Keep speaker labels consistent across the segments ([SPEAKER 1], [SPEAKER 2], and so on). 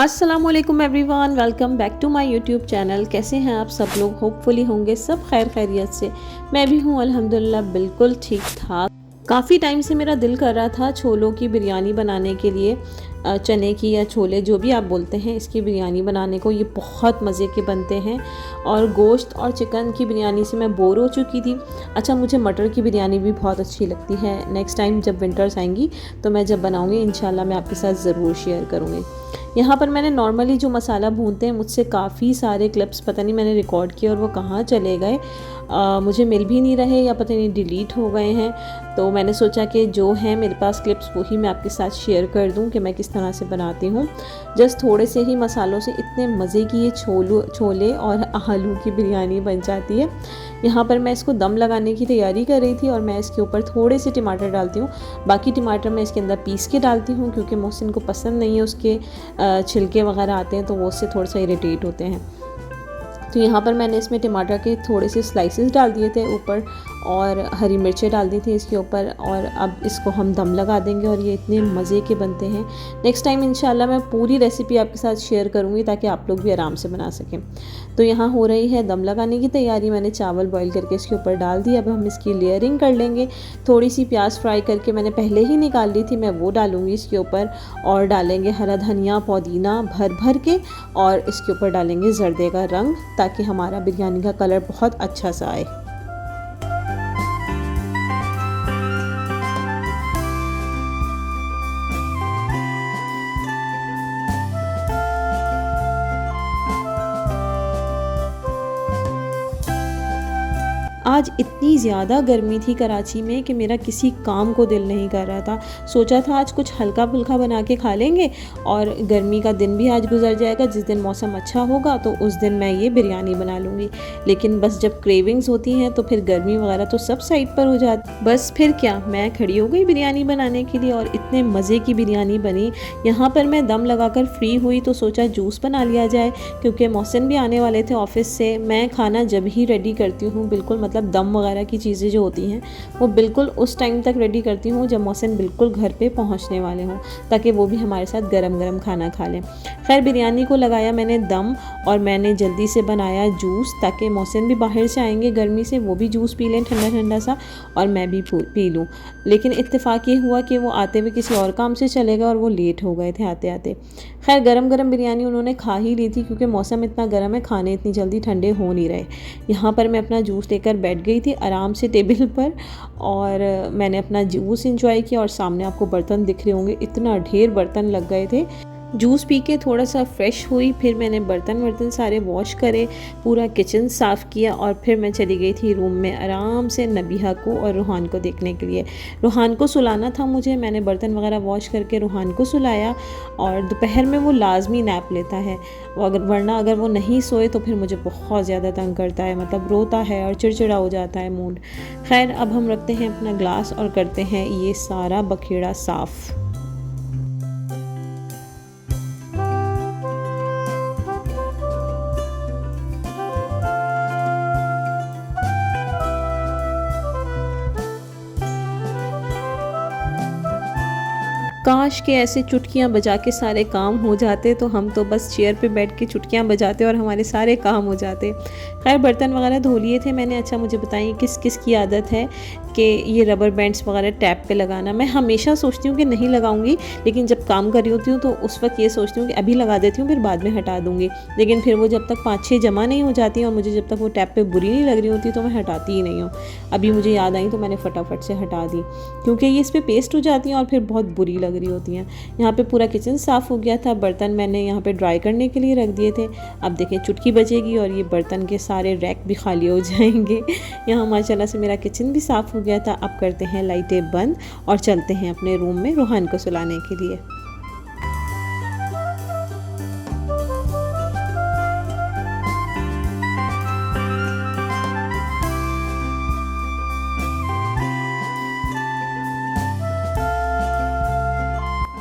[SPEAKER 1] अस्सलाम वालेकुम everyone, welcome back to my YouTube channel. कैसे हैं आप सब लोग? होपफुली होंगे सब खैर खैरियत से। मैं भी हूँ अल्हम्दुलिल्लाह बिल्कुल ठीक ठाक। काफ़ी टाइम से मेरा दिल कर रहा था छोलों की बिरयानी बनाने के लिए। चने की या छोले जो भी आप बोलते हैं, इसकी बिरयानी बनाने को ये बहुत मज़े के बनते हैं। और गोश्त और चिकन की बिरयानी से मैं बोर हो चुकी थी। अच्छा, मुझे मटर की बिरयानी भी बहुत अच्छी लगती है। नेक्स्ट टाइम जब विंटर्स आएंगी तो मैं जब बनाऊँगी इंशाल्लाह मैं आपके साथ ज़रूर शेयर करूँगी। यहाँ पर मैंने नॉर्मली जो मसाला भूनते हैं, मुझसे काफ़ी सारे क्लिप्स पता नहीं मैंने रिकॉर्ड किए और वो कहाँ चले गए। मुझे मिल भी नहीं रहे या पता नहीं डिलीट हो गए हैं। तो मैंने सोचा कि जो है मेरे पास क्लिप्स वही मैं आपके साथ शेयर कर दूं कि मैं किस तरह से बनाती हूँ। जस्ट थोड़े से ही मसालों से इतने मज़े की ये छोले और आलू की बिरयानी बन जाती है। यहाँ पर मैं इसको दम लगाने की तैयारी कर रही थी और मैं इसके ऊपर थोड़े से टमाटर डालती हूँ। बाकी टमाटर मैं इसके अंदर पीस के डालती हूँ क्योंकि मोहसिन को पसंद नहीं है, उसके छिलके वगैरह आते हैं तो वो उससे थोड़ा सा इरिटेट होते हैं। तो यहाँ पर मैंने इसमें टमाटर के थोड़े से स्लाइसेस डाल दिए थे ऊपर और हरी मिर्चें डाल दी थी इसके ऊपर। और अब इसको हम दम लगा देंगे और ये इतने मज़े के बनते हैं। नेक्स्ट टाइम इंशाल्लाह मैं पूरी रेसिपी आपके साथ शेयर करूँगी ताकि आप लोग भी आराम से बना सकें। तो यहाँ हो रही है दम लगाने की तैयारी। मैंने चावल बॉईल करके इसके ऊपर डाल दिया। अब हम इसकी लेयरिंग कर लेंगे। थोड़ी सी प्याज फ्राई करके मैंने पहले ही निकाल ली थी, मैं वो डालूँगी इसके ऊपर। और डालेंगे हरा धनिया पुदीना भर भर के और इसके ऊपर डालेंगे जर्दे का रंग ताकि हमारा बिरयानी का कलर बहुत अच्छा सा आए। आज इतनी ज़्यादा गर्मी थी कराची में कि मेरा किसी काम को दिल नहीं कर रहा था। सोचा था आज कुछ हल्का फुल्का बना के खा लेंगे और गर्मी का दिन भी आज गुजर जाएगा। जिस दिन मौसम अच्छा होगा तो उस दिन मैं ये बिरयानी बना लूँगी। लेकिन बस जब क्रेविंग्स होती हैं तो फिर गर्मी वगैरह तो सब साइड पर हो जाती। बस फिर क्या, मैं खड़ी हो गई बिरयानी बनाने के लिए और इतने मज़े की बिरयानी बनी। यहाँ पर मैं दम लगाकर फ्री हुई तो सोचा जूस बना लिया जाए क्योंकि मोहसिन भी आने वाले थे ऑफ़िस से। मैं खाना जब ही रेडी करती हूँ बिल्कुल, मतलब दम वगैरह की चीज़ें जो होती हैं वो बिल्कुल उस टाइम तक रेडी करती हूँ जब मोहसिन बिल्कुल घर पे पहुँचने वाले हों, ताकि वो भी हमारे साथ गरम गरम खाना खा लें। खैर, बिरयानी को लगाया मैंने दम और मैंने जल्दी से बनाया जूस ताकि मोहसिन भी बाहर से आएंगे गर्मी से, वो भी जूस पी लें ठंडा ठंडा सा और मैं भी पी लूँ। लेकिन इत्तेफाक ये हुआ कि वो आते हुए किसी और काम से चले गए और वो लेट हो गए थे आते आते। खैर, गरम गरम बिरयानी उन्होंने खा ही ली थी क्योंकि मौसम इतना गर्म है, खाने इतनी जल्दी ठंडे हो नहीं रहे। यहाँ पर मैं अपना जूस लेकर बैठ गई थी आराम से टेबल पर और मैंने अपना जूस इंजॉय किया। और सामने आपको बर्तन दिख रहे होंगे, इतना ढेर बर्तन लग गए थे। जूस पी के थोड़ा सा फ्रेश हुई, फिर मैंने बर्तन वर्तन सारे वॉश करे, पूरा किचन साफ़ किया और फिर मैं चली गई थी रूम में आराम से नबीहा को और रूहान को देखने के लिए। रूहान को सुलाना था मुझे, मैंने बर्तन वगैरह वॉश करके रूहान को सुलाया। और दोपहर में वो लाजमी नैप लेता है, वरना अगर वो नहीं सोए तो फिर मुझे बहुत ज़्यादा तंग करता है, मतलब रोता है और चिड़चिड़ा हो जाता है मूड। खैर, अब हम रखते हैं अपना ग्लास और करते हैं ये सारा बखेड़ा साफ़। काश के ऐसे चुटकियाँ बजा के सारे काम हो जाते, तो हम तो बस चेयर पे बैठ के चुटकियाँ बजाते और हमारे सारे काम हो जाते। खैर, बर्तन वगैरह धो लिए थे मैंने। अच्छा, मुझे बताइए किस किस की आदत है कि ये रबर बैंड्स वगैरह टैप पे लगाना? मैं हमेशा सोचती हूँ कि नहीं लगाऊंगी, लेकिन जब काम कर रही होती हूँ तो उस वक्त ये सोचती हूँ कि अभी लगा देती हूँ फिर बाद में हटा दूँगी। लेकिन फिर वो जब तक 5-6 जमा नहीं हो जाती और मुझे जब तक वो टैप पे बुरी नहीं लग रही होती तो मैं हटाती ही नहीं हूँ। अभी मुझे याद आई तो मैंने फटाफट से हटा दी क्योंकि ये इस पर पेस्ट हो जाती हैं और फिर बहुत बुरी लग रही होती हैं। यहाँ पे पूरा किचन साफ़ हो गया था, बर्तन मैंने यहाँ पे ड्राई करने के लिए रख दिए थे। अब देखें, चुटकी बजेगी और ये बर्तन के सारे रैक भी खाली हो जाएंगे। यहाँ माशाल्लाह से मेरा किचन भी साफ़ हो गया था। अब करते हैं लाइटें बंद और चलते हैं अपने रूम में रूहान को सुलाने के लिए।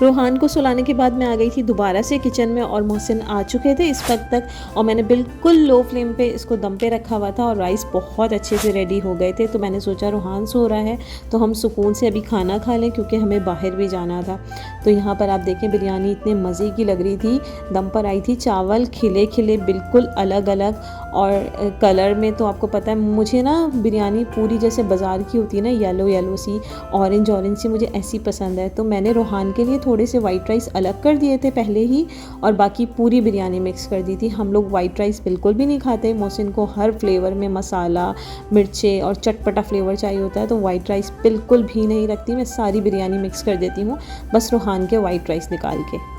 [SPEAKER 1] रोहान को सुलाने के बाद मैं आ गई थी दोबारा से किचन में और मोहसिन आ चुके थे इस वक्त तक, और मैंने बिल्कुल लो फ्लेम पे इसको दम पे रखा हुआ था और राइस बहुत अच्छे से रेडी हो गए थे। तो मैंने सोचा रोहान सो रहा है तो हम सुकून से अभी खाना खा लें, क्योंकि हमें बाहर भी जाना था। तो यहाँ पर आप देखें बिरयानी इतने मज़े की लग रही थी, दम पर आई थी, चावल खिले खिले बिल्कुल अलग अलग और कलर में। तो आपको पता है मुझे ना बिरयानी पूरी जैसे बाज़ार की होती है ना, येलो येलो सी, ऑरेंज ऑरेंज सी, मुझे ऐसी पसंद है। तो मैंने रोहान के लिए थोड़े से वाइट राइस अलग कर दिए थे पहले ही, और बाकी पूरी बिरयानी मिक्स कर दी थी। हम लोग वाइट राइस बिल्कुल भी नहीं खाते, मोहसिन को हर फ्लेवर में मसाला, मिर्चें और चटपटा फ्लेवर चाहिए होता है, तो वाइट राइस बिल्कुल भी नहीं रखती मैं, सारी बिरयानी मिक्स कर देती हूँ बस रोहान के वाइट राइस निकाल के।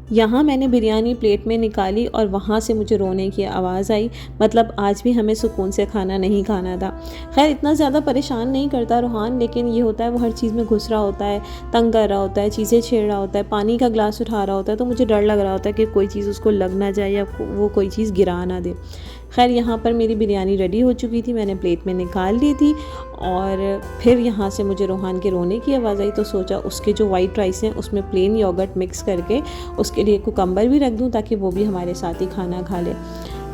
[SPEAKER 1] यहाँ मैंने बिरयानी प्लेट में निकाली और वहाँ से मुझे रोने की आवाज़ आई, मतलब आज भी हमें सुकून से खाना नहीं खाना था। खैर इतना ज़्यादा परेशान नहीं करता रोहान, लेकिन ये होता है वो हर चीज़ में घुस रहा होता है, तंग कर रहा होता है, चीज़ें छेड़ रहा होता है, पानी का ग्लास उठा रहा होता है, तो मुझे डर लग रहा होता है कि कोई चीज़ उसको लग ना जाए या वो कोई चीज़ गिरा ना दे। खैर यहाँ पर मेरी बिरयानी रेडी हो चुकी थी, मैंने प्लेट में निकाल ली थी और फिर यहाँ से मुझे रोहान के रोने की आवाज़ आई, तो सोचा उसके जो वाइट राइस हैं उसमें प्लेन योगर्ट मिक्स करके उसके लिए कुकम्बर भी रख दूँ ताकि वो भी हमारे साथ ही खाना खा ले।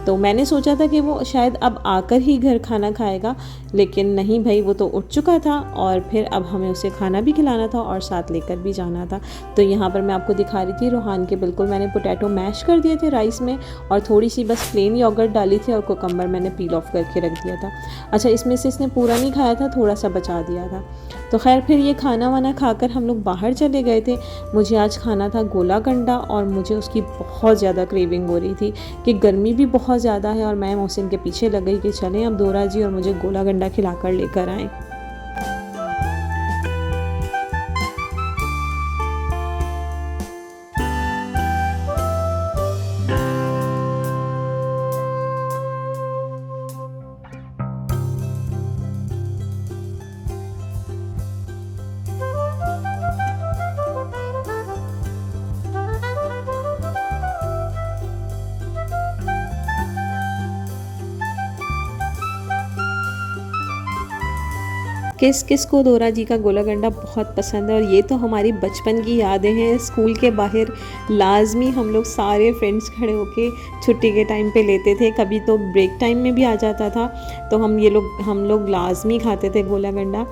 [SPEAKER 1] तो मैंने सोचा था कि वो शायद अब आकर ही घर खाना खाएगा, लेकिन नहीं भाई, वो तो उठ चुका था और फिर अब हमें उसे खाना भी खिलाना था और साथ लेकर भी जाना था। तो यहाँ पर मैं आपको दिखा रही थी रोहान के बिल्कुल मैंने पोटैटो मैश कर दिए थे राइस में, और थोड़ी सी बस प्लेन योगर्ट डाली थी और कुकम्बर मैंने पील ऑफ करके रख दिया था। अच्छा, इसमें से इसने पूरा नहीं खाया था, थोड़ा सा बचा दिया था। तो खैर फिर ये खाना वाना खाकर हम लोग बाहर चले गए थे। मुझे आज खाना था गोला गंडा और मुझे उसकी बहुत ज़्यादा क्रेविंग हो रही थी कि गर्मी भी बहुत ज़्यादा है, और मैं मोहसिन के पीछे लग गई कि चलें अब दोरा जी और मुझे गोला गंडा खिलाकर लेकर आएँ। किस किस को दोरा जी का गोला गंडा बहुत पसंद है, और ये तो हमारी बचपन की यादें हैं। स्कूल के बाहर लाजमी हम लोग सारे फ्रेंड्स खड़े होके छुट्टी के टाइम पे लेते थे, कभी तो ब्रेक टाइम में भी आ जाता था, तो हम लोग लाजमी खाते थे गोला गंडा।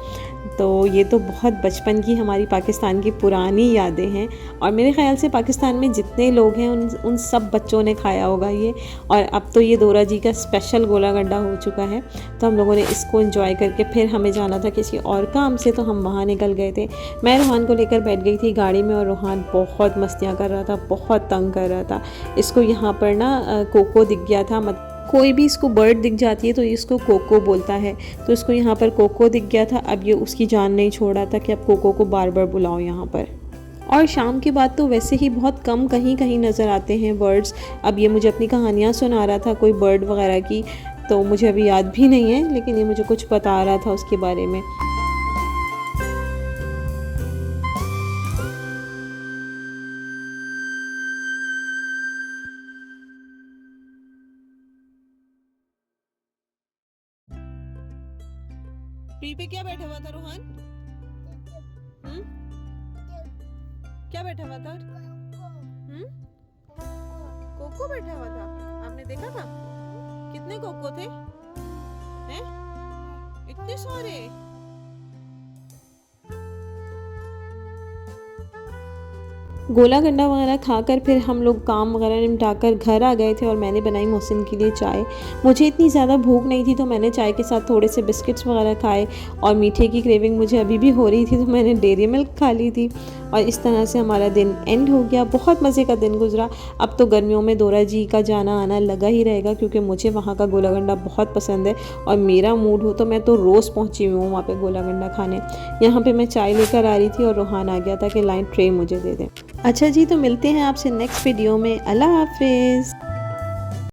[SPEAKER 1] तो ये तो बहुत बचपन की हमारी पाकिस्तान की पुरानी यादें हैं, और मेरे ख़्याल से पाकिस्तान में जितने लोग हैं उन सब बच्चों ने खाया होगा ये। और अब तो ये दोरा जी का स्पेशल गोला गंडा हो चुका है, तो हम लोगों ने इसको एंजॉय करके फिर हमें जाना था किसी और काम से, तो हम वहाँ निकल गए थे। मैं रोहान को लेकर बैठ गई थी गाड़ी में और रोहान बहुत मस्तियाँ कर रहा था, बहुत तंग कर रहा था। इसको यहाँ पर ना कोको दिख गया था, कोई भी इसको बर्ड दिख जाती है तो इसको कोको बोलता है, तो इसको यहाँ पर कोको दिख गया था। अब ये उसकी जान नहीं छोड़ा था कि अब कोको को बार बार बुलाओ यहाँ पर। और शाम के बाद तो वैसे ही बहुत कम कहीं कहीं नज़र आते हैं बर्ड्स। अब ये मुझे अपनी कहानियाँ सुना रहा था कोई बर्ड वगैरह की, तो मुझे अभी याद भी नहीं है, लेकिन ये मुझे कुछ बता रहा था उसके बारे में। ट्री पे क्या बैठा हुआ था रोहान? हम्म, क्या बैठा हुआ था? कोको बैठा हुआ था, आपने देखा था? कितने कोको थे? हैं? इतने सारे। गोला गंडा वगैरह खाकर फिर हम लोग काम वगैरह निपटाकर घर आ गए थे, और मैंने बनाई मोहसिन के लिए चाय। मुझे इतनी ज़्यादा भूख नहीं थी, तो मैंने चाय के साथ थोड़े से बिस्किट्स वगैरह खाए, और मीठे की क्रेविंग मुझे अभी भी हो रही थी, तो मैंने डेयरी मिल्क खा ली थी। और इस तरह से हमारा दिन एंड हो गया। बहुत मज़े का दिन गुजरा। अब तो गर्मियों में दोरा जी का जाना आना लगा ही रहेगा, क्योंकि मुझे वहाँ का गोला गंडा बहुत पसंद है, और मेरा मूड हो तो मैं तो रोज़ पहुँची हुई हूँ वहाँ पे गोला गंडा खाने। यहाँ पे मैं चाय लेकर आ रही थी और रोहान आ गया था कि लाइन ट्रे मुझे दे दें। अच्छा जी, तो मिलते हैं आपसे नेक्स्ट वीडियो में। अल्लाह हाफिज़।